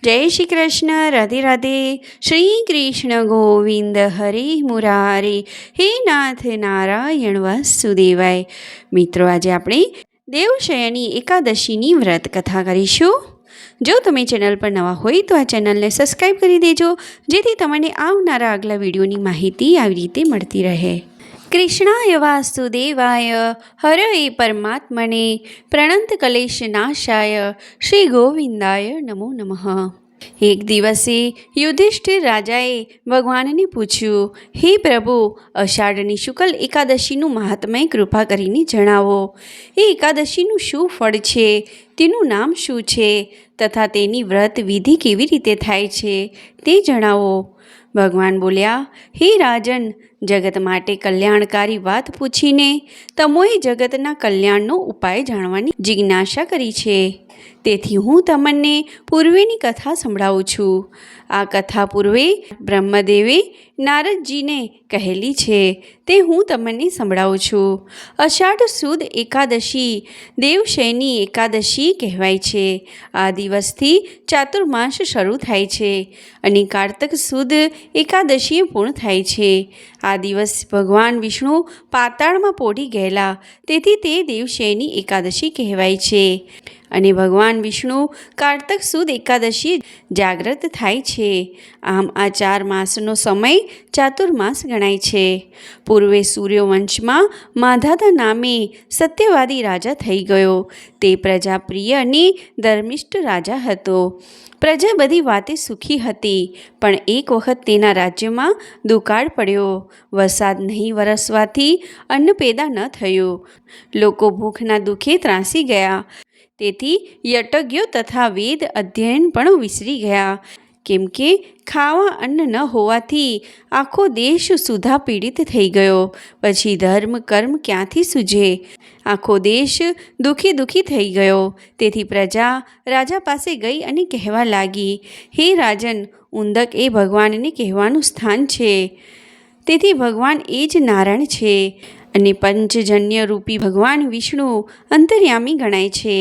जय श्री कृष्ण। राधे राधे। श्री कृष्ण गोविंद हरे मुरारे। हे नाथ नारायण वासुदेवाय। मित्रों, आज આપણે દેવશયની એકાદશીની વ્રત કથા કરીશું। જો તમે ચેનલ પર નવા હોય તો આ ચેનલને સબસ્ક્રાઈબ કરી દેજો, જેથી તમને આવનારા આગલા વિડીયોની માહિતી આવી રીતે મળતી રહે। कृष्णाय वासुदेवाय हरये परमात्मने प्रणंत कलेश नाशाय श्री गोविंदाय नमो नमः। एक दिवसे युधिष्ठिर राजाए भगवानने पूछ्યું, हे प्रभु, અષાઢની શુક્લ એકાદશીનું મહાત્મય કૃપા કરીને જણાવો। એ એકાદશીનું શું ફળ છે, તેનું નામ શું છે તથા તેની વ્રત વિધિ કેવી રીતે થાય છે તે જણાવો। ભગવાન બોલ્યા, હે રાજન, જગત માટે કલ્યાણકારી વાત પૂછીને તમોએ જગતના કલ્યાણનો ઉપાય જાણવાની જિજ્ઞાસા કરી છે, તેથી હું તમને પૂર્વેની કથા સંભળાવું છું। આ કથા પૂર્વે બ્રહ્મદેવે નારદજીને કહેલી છે, તે હું તમને સંભળાવું છું। અષાઢ સુદ એકાદશી દેવશયની એકાદશી કહેવાય છે। આ દિવસથી ચાતુર્માસ શરૂ થાય છે અને કારતક સુદ એકાદશી પૂર્ણ થાય છે। આ દિવસ ભગવાન વિષ્ણુ પાતાળમાં પોઢી ગયેલા, તેથી તે દેવશયની એકાદશી કહેવાય છે અને ભગવાન વિષ્ણુ કારતક સુદ એકાદશી જાગ્રત થાય છે। આમ આ 4 માસનો સમય ચાતુર્માસ ગણાય છે। પૂર્વે સૂર્યવંશમાં માધાતા નામે સત્યવાદી રાજા થઈ ગયો। તે પ્રજાપ્રિય અને ધર્મિષ્ઠ રાજા હતો। પ્રજા બધી વાતે સુખી હતી, પણ એક વખત તેના રાજ્યમાં દુકાળ પડ્યો। વરસાદ નહીં વરસવાથી અન્ન પેદા ન થયું। લોકો ભૂખના દુઃખે ત્રાસી ગયા। તેથી યજ્ઞો તથા વેદ અધ્યયન પણ વિસરી ગયા, કેમ કે ખાવા અન્ન ન હોવાથી આખો દેશ સુધા પીડિત થઈ ગયો। પછી ધર્મ કર્મ ક્યાંથી સૂઝે? આખો દેશ દુઃખી થઈ ગયો। તેથી પ્રજા રાજા પાસે ગઈ અને કહેવા લાગી, હે રાજન, ઉંદક એ ભગવાનને કહેવાનું સ્થાન છે। તેથી ભગવાન એ જ નારાયણ છે અને પંચજન્ય રૂપી ભગવાન વિષ્ણુ અંતર્યામી ગણાય છે।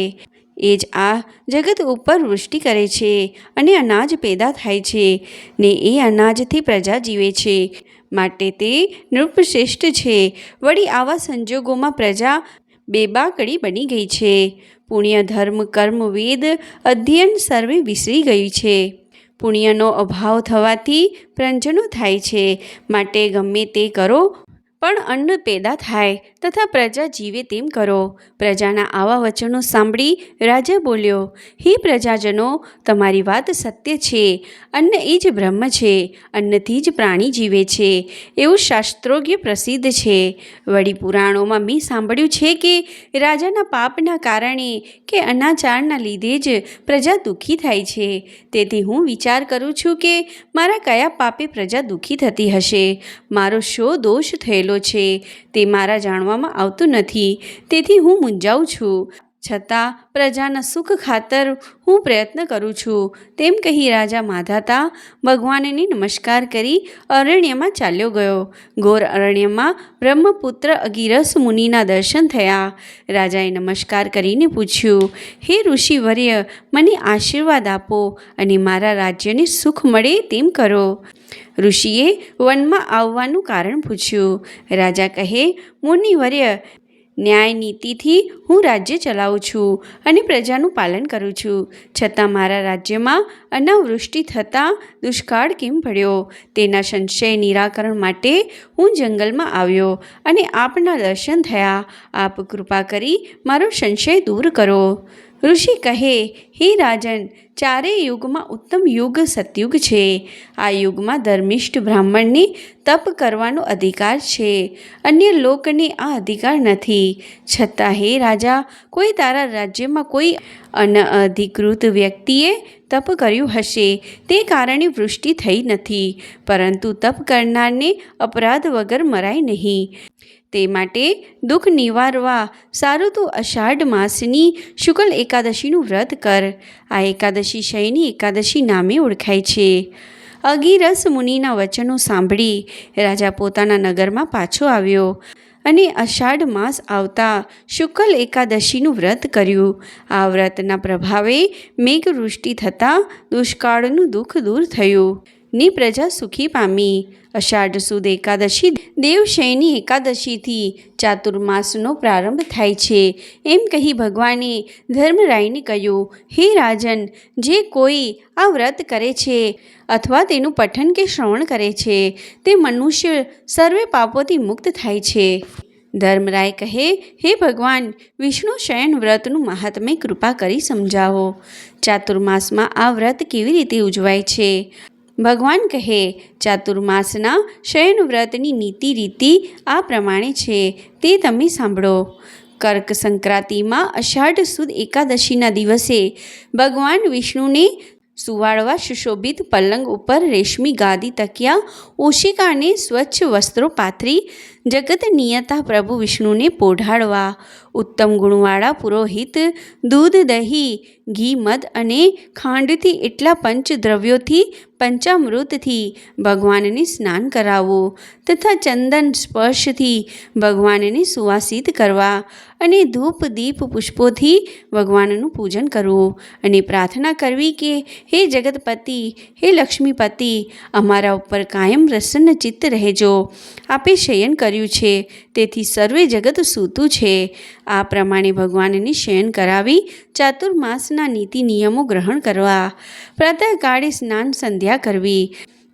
એ જ આ જગત ઉપર વૃષ્ટિ કરે છે અને અનાજ પેદા થાય છે ને એ અનાજથી પ્રજા જીવે છે, માટે તે નૃપશ્રેષ્ઠ છે। વળી આવા સંજોગોમાં પ્રજા બેબાકડી બની ગઈ છે। પુણ્ય ધર્મ કર્મ વેદ અધ્યયન સર્વે વિસરી ગયું છે। પુણ્યનો અભાવ થવાથી પ્રંજનો થાય છે, માટે ગમે તે કરો પણ અન્ન પેદા થાય તથા પ્રજા જીવે તેમ કરો। પ્રજાના આવા વચનો સાંભળી રાજા બોલ્યો, હે પ્રજાજનો, તમારી વાત સત્ય છે। અન્ન એ જ બ્રહ્મ છે, અન્નથી જ પ્રાણી જીવે છે, એવું શાસ્ત્રોગ્ય પ્રસિદ્ધ છે। વળી પુરાણોમાં મેં સાંભળ્યું છે કે રાજાના પાપના કારણે કે અનાચારના લીધે જ પ્રજા દુઃખી થાય છે। તેથી હું વિચાર કરું છું કે મારા કયા પાપે પ્રજા દુઃખી થતી હશે? મારો શો દોષ થયેલો છે તે મારા જાણવામાં આવતું નથી, તેથી હું મૂંઝાઉં છું। છતાં પ્રજાના સુખ ખાતર હું પ્રયત્ન કરું છું। તેમ કહી રાજા માધાતા ભગવાનને નમસ્કાર કરી અરણ્યમાં ચાલ્યો ગયો। ઘોર અરણ્યમાં બ્રહ્મપુત્ર અગિરસ મુનિના દર્શન થયા। રાજાએ નમસ્કાર કરીને પૂછ્યું, હે ઋષિવર્ય, મને આશીર્વાદ આપો અને મારા રાજ્યને સુખ મળે તેમ કરો। ઋષિએ વનમાં આવવાનું કારણ પૂછ્યું। રાજા કહે, મુનિવર્ય, ન્યાય નીતિથી હું રાજ્ય ચલાવું છું અને પ્રજાનું પાલન કરું છું, છતાં મારા રાજ્યમાં અનાવૃષ્ટિ થતાં દુષ્કાળ કેમ પડ્યો તેના સંશય નિરાકરણ માટે હું જંગલમાં આવ્યો અને આપના દર્શન થયા। આપ કૃપા કરી મારો સંશય દૂર કરો। ઋષિ કહે, હે રાજન, 4 યુગમાં ઉત્તમ યુગ સતયુગ છે। આ યુગમાં ધર્મિષ્ઠ બ્રાહ્મણને તપ કરવાનો અધિકાર છે, અન્ય લોકને આ અધિકાર નથી। છતાં હે રાજા, કોઈ તારા રાજ્યમાં કોઈ અનઅધિકૃત વ્યક્તિએ તપ કર્યું હશે, તે કારણે વૃષ્ટિ થઈ નથી, પરંતુ તપ કરનારને અપરાધ વગર મરાય નહીં। તે માટે દુઃખ નિવારવા સારું તું અષાઢ માસની શુક્લ એકાદશીનું વ્રત કર। આ એકાદશી શયની એકાદશી નામે ઓળખાય છે। અગિરસ મુનિના વચનો સાંભળી રાજા પોતાના નગરમાં પાછો આવ્યો અને અષાઢ માસ આવતા શુક્લ એકાદશીનું વ્રત કર્યું. આ વ્રતના પ્રભાવે મેઘવૃષ્ટિ થતાં દુષ્કાળનું દુઃખ દૂર થયું ની પ્રજા સુખી પામી. અષાઢ સુદ એકાદશી દેવશયની એકાદશીથી ચાતુર્માસનો પ્રારંભ થાય છે એમ કહી ભગવાને ધર્મરાયને કહ્યું, હે રાજન, જે કોઈ આ વ્રત કરે છે અથવા તેનું પઠન કે શ્રવણ કરે છે તે મનુષ્ય સર્વે પાપોથી મુક્ત થાય છે. ધર્મરાય કહે, હે ભગવાન, વિષ્ણુ શયન વ્રતનું મહાત્મ્ય કૃપા કરી સમજાવો. ચાતુર્માસમાં આ વ્રત કેવી રીતે ઉજવાય છે? ભગવાન કહે, ચાતુર્માસના શયન વ્રતની નીતિ રીતિ આ પ્રમાણે છે, તે તમે સાંભળો. કર્ક સંક્રાંતિમાં અષાઢ સુદ એકાદશીના દિવસે ભગવાન વિષ્ણુને સુવાળવા સુશોભિત પલંગ ઉપર રેશમી ગાદી તકિયા ઓશિકા અને સ્વચ્છ વસ્ત્રો પાથરી જગત નિયતા પ્રભુ વિષ્ણુને પોઢાડવા ઉત્તમ ગુણવાળા પુરોહિત દૂધ, દહીં, ઘી, મધ અને ખાંડથી એટલા પંચદ્રવ્યોથી પંચામૃતથી ભગવાનને સ્નાન કરાવવું તથા ચંદન સ્પર્શથી ભગવાનને સુવાસિત કરવા અને ધૂપ દીપ પુષ્પોથી ભગવાનનું પૂજન કરવું અને પ્રાર્થના કરવી કે હે જગતપતિ, હે લક્ષ્મીપતિ, અમારા ઉપર કાયમ પ્રસન્ન ચિત્ત રહેજો. આપે શયન કર્યું છે તેથી સર્વે જગત સૂતું છે. આ પ્રમાણે ભગવાનને શયન કરાવી ચાતુર્માસના નીતિ નિયમો ગ્રહણ કરવા. પ્રાતઃકાળે સ્નાન સંધ્યા કરવી.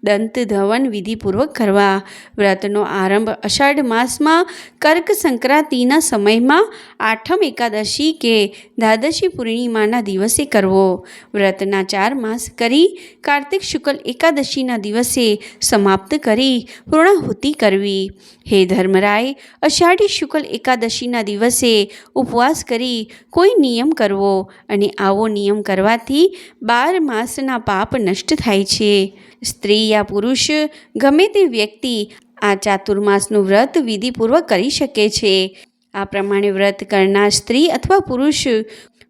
દંત ધવન વિધિપૂર્વક કરવા. વ્રતનો આરંભ અષાઢ માસમાં કર્ક સંક્રાંતિના સમયમાં આઠમ એકાદશી કે દ્વાદશી પૂર્ણિમાના દિવસે કરવો. વ્રતના 4 માસ કરી કાર્તિક શુક્લ એકાદશીના દિવસે સમાપ્ત કરી પૂર્ણાહુતિ કરવી. હે ધર્મરાય, અષાઢી શુક્લ એકાદશીના દિવસે ઉપવાસ કરી કોઈ નિયમ કરવો અને આવો નિયમ કરવાથી 12 માસના પાપ નષ્ટ થાય છે. સ્ત્રી યા પુરુષ ગમે તે વ્યક્તિ આ ચાતુર્માસનું વ્રત વિધિપૂર્વક કરી શકે છે. આ પ્રમાણે વ્રત કરનાર સ્ત્રી અથવા પુરુષ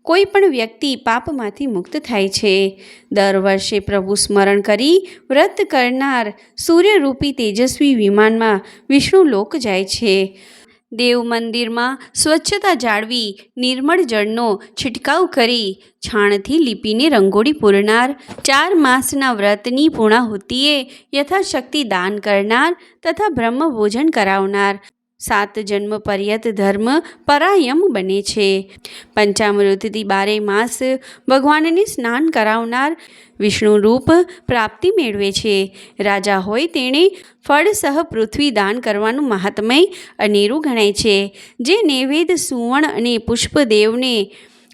કોઈ પણ વ્યક્તિ પાપમાંથી મુક્ત થાય છે. દર વર્ષે પ્રભુ સ્મરણ કરી વ્રત કરનાર સૂર્યરૂપી તેજસ્વી વિમાનમાં વિષ્ણુ લોક જાય છે. દેવ મંદિરમાં સ્વચ્છતા જાળવી નિર્મળ જળનો છંટકાવ કરી છાણથી લીપીને રંગોળી પૂરનાર, 4 માસના વ્રતની પૂર્ણાહુતિએ યથાશક્તિ દાન કરનાર તથા બ્રહ્મ ભોજન કરાવનાર 7 જન્મ પર્યંત ધર્મ પરાયમ બને છે. પંચામૃતથી 12 માસ ભગવાનને સ્નાન કરાવનાર વિષ્ણુ રૂપ પ્રાપ્તિ મેળવે છે. રાજા હોય તેણે ફળ સહ પૃથ્વી દાન કરવાનું મહાત્મય અનેરું ગણાય છે. જે નૈવેદ્ય સુવર્ણ અને પુષ્પ દેવને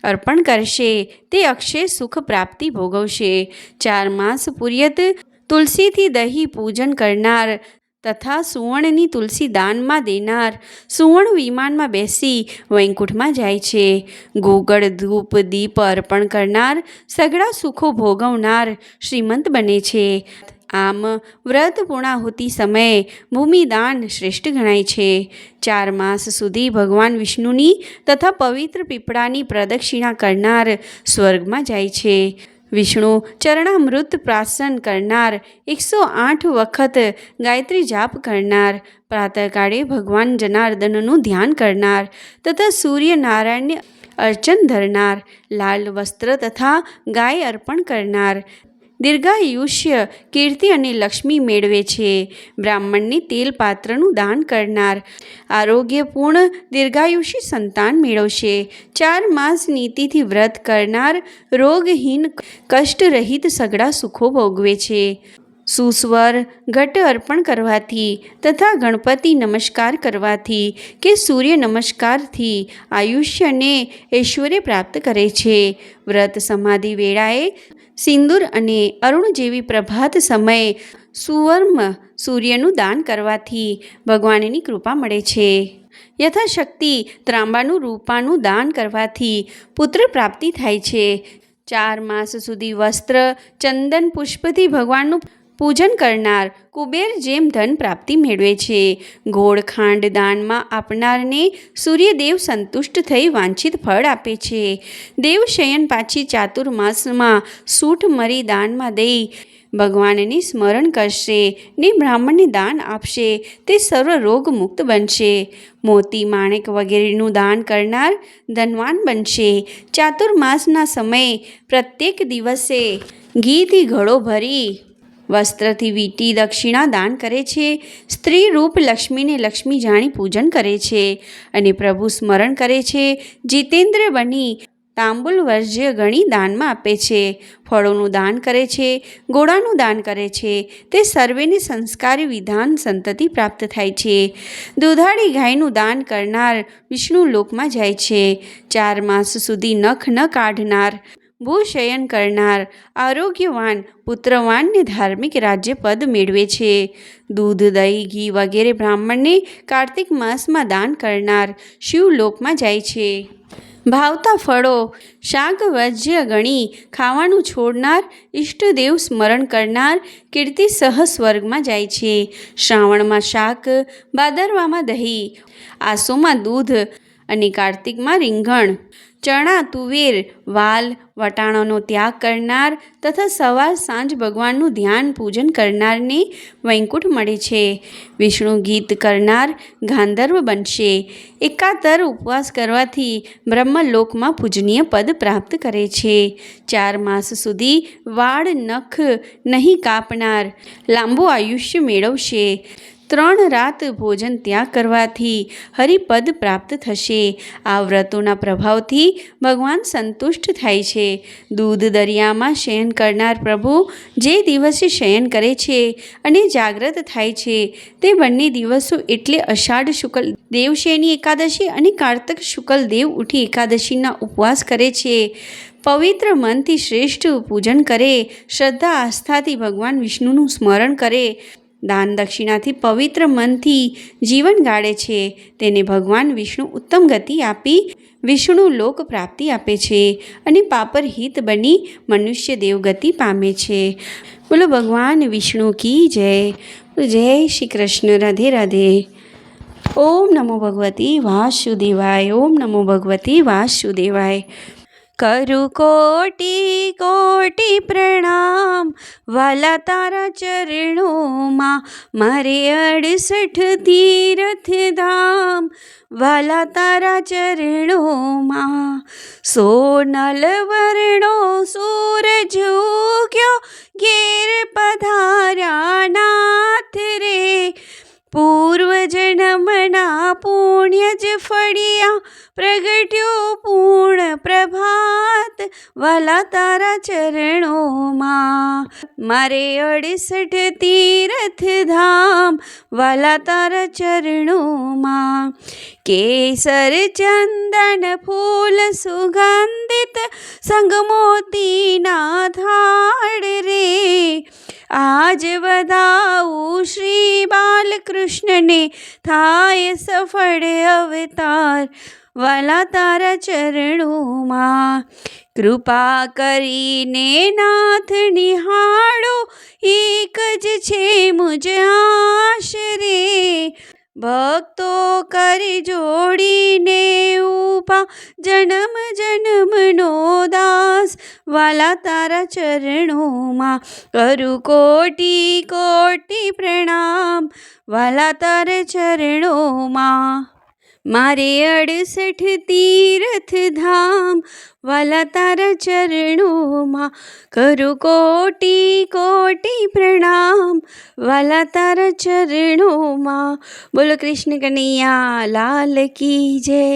અર્પણ કરશે તે અક્ષય સુખ પ્રાપ્તિ ભોગવશે. 4 માસ પૂર્યત તુલસીથી દહીં પૂજન કરનાર તથા સુવર્ણની તુલસી દાનમાં દેનાર સુવર્ણ વિમાનમાં બેસી વૈકુંઠમાં જાય છે. ગોગળ ધૂપ દીપ અર્પણ કરનાર સઘળા સુખો ભોગવનાર શ્રીમંત બને છે. આમ વ્રત પૂર્ણાહુતિ સમયે ભૂમિદાન શ્રેષ્ઠ ગણાય છે. 4 માસ સુધી ભગવાન વિષ્ણુની તથા પવિત્ર પીપળાની પ્રદક્ષિણા કરનાર સ્વર્ગમાં જાય છે. વિષ્ણુ ચરણામૃત પ્રાશન કરનાર 108 વખત ગાયત્રી જાપ કરનાર, પ્રાતઃકાળે ભગવાન જનાર્દનનું ધ્યાન કરનાર તથા સૂર્યનારાયણને અર્ચન ધરનાર, લાલ વસ્ત્ર તથા ગાય અર્પણ કરનાર દીર્ઘાયુષ્ય, કીર્તિ અને લક્ષ્મી મેળવે છે. બ્રાહ્મણને તેલ પાત્રનું દાન કરનાર આરોગ્યપૂર્ણ દીર્ઘાયુષી સંતાન મેળવશે. 4 માસ નીતિથી વ્રત કરનાર રોગહીન કષ્ટરહિત સઘળા સુખો ભોગવે છે. સુસ્વર ઘટ અર્પણ કરવાથી તથા ગણપતિ નમસ્કાર કરવાથી કે સૂર્ય નમસ્કારથી આયુષ્ય અને ઐશ્વર્ય પ્રાપ્ત કરે છે. વ્રત સમાધિ વેળાએ સિંદૂર અને અરુણ જેવી પ્રભાત સમયે સુવર્મ સૂર્યનું દાન કરવાથી ભગવાનની કૃપા મળે છે. યથાશક્તિ ત્રાંબાનું રૂપાનું દાન કરવાથી પુત્ર પ્રાપ્તિ થાય છે. 4 માસ સુધી વસ્ત્ર ચંદન પુષ્પથી ભગવાનનું પૂજન કરનાર કુબેર જેમ ધન પ્રાપ્તિ મેળવે છે. ગોળ ખાંડ દાનમાં આપનારને સૂર્યદેવ સંતુષ્ટ થઈ વાંછિત ફળ આપે છે. દેવશયન પાછી ચાતુર્માસમાં સૂઠ મરી દાનમાં દઈ ભગવાનને સ્મરણ કરશે ને બ્રાહ્મણને દાન આપશે તે સર્વ રોગ મુક્ત બનશે. મોતી માણેક વગેરેનું દાન કરનાર ધનવાન બનશે. ચાતુર્માસના સમયે પ્રત્યેક દિવસે ઘીથી ઘડો ભરી વસ્ત્રથી વીંટી દક્ષિણા દાન કરે છે. સ્ત્રી રૂપ લક્ષ્મીને લક્ષ્મી જાણી પૂજન કરે છે અને પ્રભુ સ્મરણ કરે છે. જીતેન્દ્ર બની તાંબુલ વર્જ્ય ગણી દાનમાં આપે છે. ફળોનું દાન કરે છે, ગોળાનું દાન કરે છે તે સર્વેને સંસ્કારી વિધાન સંતતિ પ્રાપ્ત થાય છે. દુધાળી ગાયનું દાન કરનાર વિષ્ણુ લોકમાં જાય છે. 4 માસ સુધી નખ ન કાઢનાર ભૂશયન કરનાર આરોગ્યવાન પુત્રવાનને ધાર્મિક રાજ્ય પદ મેળવે છે. દૂધ દહીં ઘી વગેરે બ્રાહ્મણને કાર્તિક માસમાં દાન કરનાર શિવલોકમાં જાય છે. ભાવતા ફળો શાક વજ્ય ગણી ખાવાનું છોડનાર ઈષ્ટદેવ સ્મરણ કરનાર કીર્તિ સહ સ્વર્ગમાં જાય છે. શ્રાવણમાં શાક, ભાદરવામાં દહીં, આસોમાં દૂધ અને કાર્તિકમાં રીંગણ, ચણા, તુવેર, વાલ, વટાણાનો ત્યાગ કરનાર તથા સવાર સાંજ ભગવાનનું ધ્યાન પૂજન કરનારને વૈકુંઠ મળે છે. વિષ્ણુ ગીત કરનાર ગાંધર્વ બનશે. એકાતર ઉપવાસ કરવાથી બ્રહ્મલોકમાં પૂજનીય પદ પ્રાપ્ત કરે છે. 4 માસ સુધી વાળ નખ નહીં કાપનાર લાંબુ આયુષ્ય મેળવશે. 3 રાત ભોજન ત્યાગ કરવાથી હરિપદ પ્રાપ્ત થશે. આ વ્રતોના પ્રભાવથી ભગવાન સંતુષ્ટ થાય છે. દૂધ દરિયામાં શયન કરનાર પ્રભુ જે દિવસે શયન કરે છે અને જાગ્રત થાય છે તે બંને દિવસો એટલે અષાઢ શુક્લ દેવશયની એકાદશી અને કાર્તક શુક્લ દેવ ઉઠી એકાદશીના ઉપવાસ કરે છે. પવિત્ર મનથી શ્રેષ્ઠ પૂજન કરે, શ્રદ્ધા આસ્થાથી ભગવાન વિષ્ણુનું સ્મરણ કરે, દાન દક્ષિણાથી પવિત્ર મનથી જીવન ગાળે છે તેને ભગવાન વિષ્ણુ ઉત્તમ ગતિ આપી વિષ્ણુ લોક પ્રાપ્તિ આપે છે અને પાપર હિત બની મનુષ્ય દેવગતિ પામે છે. બોલો ભગવાન વિષ્ણુ કી જય. જય શ્રી કૃષ્ણ. રાધે રાધે. ઓમ નમો ભગવતી વાસુદેવાય. ઓમ નમો ભગવતી વાસુદેવાય. કરું કોટી કોટી પ્રણામ વાલા તારા ચરણોમાં, મારે 68 તીર્થ ધામ વાલા તારા ચરણોમાં. સોનલ વર્ણો સૂરજ ઉગ્યો ઘેર પધાર્યા નાથ રે, પૂર્વ જન્મના પુણ્ય જ ફળિયા પ્રગટ્યો પૂર્ણ પ્રભાત વાલા તારા ચરણોમાં. મારે 68 તીર્થ ધામ વાલા તારા ચરણોમાં. કેસર ચંદન ફૂલ સુગંધિત સંગ મોતીના થાળ રે, આજ વધાવું શ્રી બાલકૃષ્ણને થાય સફળ અવતાર વાલા તારા ચરણોમાં. કૃપા કરીને નાથ નિહાળો એક જ છે મુજ આશરે, ભક્તો કરી જોડીને ઊભા જન્મ જન્મનો દાસ વાલા તારા ચરણોમાં. કરું કોટી કોટી પ્રણામ વાલા તારા ચરણોમાં. મારે 68 તીર્થ ધામ વાલા તારા ચરણોમાં. કરું કોટી કોટી પ્રણામ વાલા તારા ચરણોમાં. બોલો કૃષ્ણ કનૈયા લાલ કી જય.